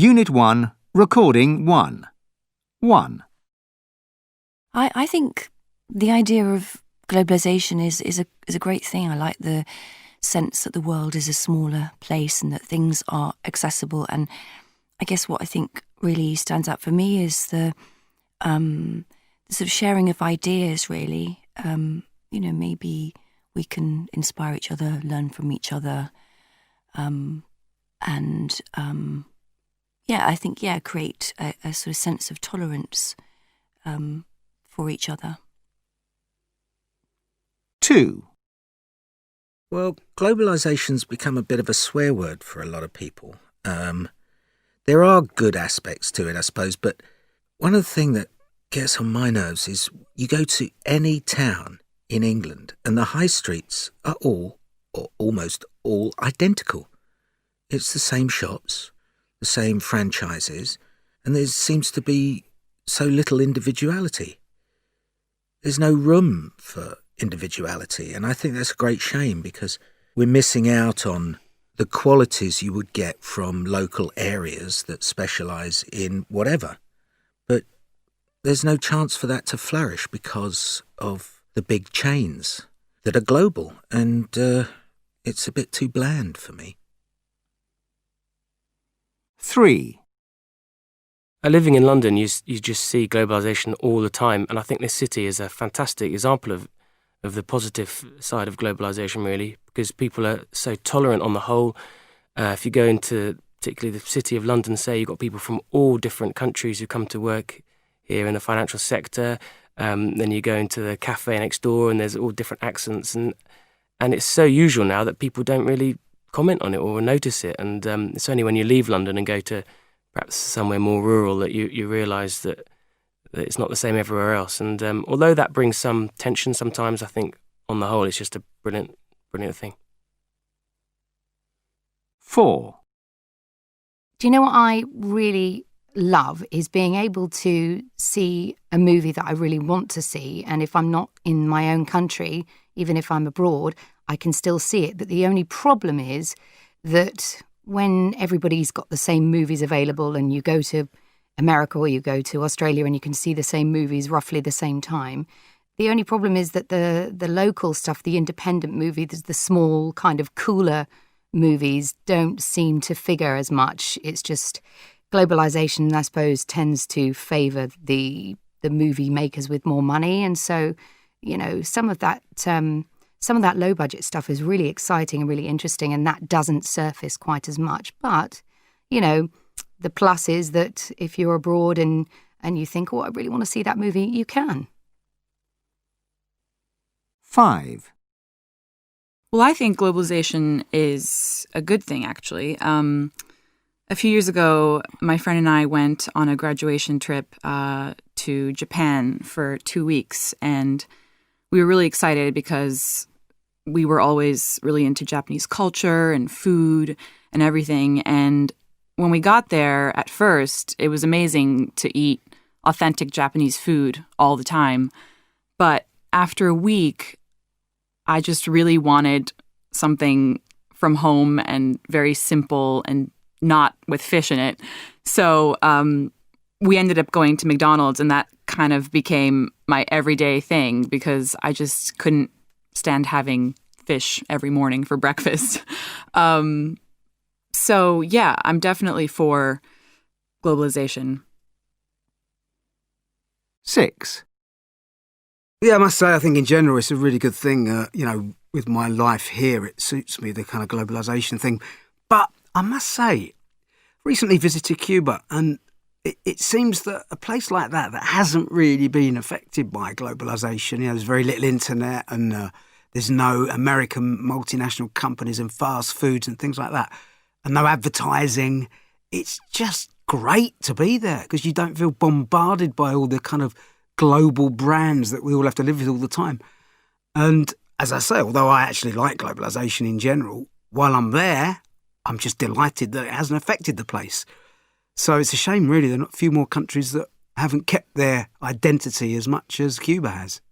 Unit 1, Recording 1. 1. I think the idea of globalisation is a great thing. I like the sense that the world is a smaller place and that things are accessible. And I guess what I think really stands out for me is the sort of sharing of ideas, really. Maybe we can inspire each other, learn from each other, I think, create a sort of sense of tolerance for each other. 2. Well, globalisation's become a bit of a swear word for a lot of people. There are good aspects to it, I suppose, but one of the things that gets on my nerves is you go to any town in England and the high streets are all, or almost all, identical. It's the same shops, the same franchises, and there seems to be so little individuality. There's no room for individuality, and I think that's a great shame because we're missing out on the qualities you would get from local areas that specialise in whatever. But there's no chance for that to flourish because of the big chains that are global, and it's a bit too bland for me. 3. Living in London, you just see globalisation all the time, and I think this city is a fantastic example of the positive side of globalisation, really, because people are so tolerant on the whole. If you go into particularly the city of London, say, you've got people from all different countries who come to work here in the financial sector. Then you go into the cafe next door and there's all different accents, and it's so usual now that people don't really comment on it or notice it. And it's only when you leave London and go to perhaps somewhere more rural that you realise that it's not the same everywhere else. And although that brings some tension sometimes, I think on the whole it's just a brilliant thing. 4. Do you know what I really love is being able to see a movie that I really want to see, and if I'm not in my own country, even if I'm abroad, I can still see it. But the only problem is that when everybody's got the same movies available and you go to America or you go to Australia and you can see the same movies roughly the same time, the only problem is that the local stuff, the independent movies, the small kind of cooler movies don't seem to figure as much. It's just globalisation, I suppose, tends to favour the movie makers with more money, and so some of that low budget stuff is really exciting and really interesting, and that doesn't surface quite as much. But the plus is that if you're abroad and you think, I really want to see that movie, you can. 5. Well, I think globalization is a good thing, actually. A few years ago, my friend and I went on a graduation trip to Japan for 2 weeks, and we were really excited because we were always really into Japanese culture and food and everything. And when we got there, at first, it was amazing to eat authentic Japanese food all the time. But after a week, I just really wanted something from home and very simple and not with fish in it. So we ended up going to McDonald's, and that kind of became my everyday thing because I just couldn't stand having fish every morning for breakfast. So, yeah, I'm definitely for globalization. 6. Yeah, I must say, I think in general it's a really good thing. With my life here, it suits me, the kind of globalisation thing. But I must say, recently visited Cuba, and it seems that a place like that hasn't really been affected by globalisation. There's very little internet, and there's no American multinational companies and fast foods and things like that, and no advertising. It's just great to be there because you don't feel bombarded by all the kind of global brands that we all have to live with all the time. And as I say, although I actually like globalisation in general, while I'm there, I'm just delighted that it hasn't affected the place. So it's a shame, really, there are not a few more countries that haven't kept their identity as much as Cuba has.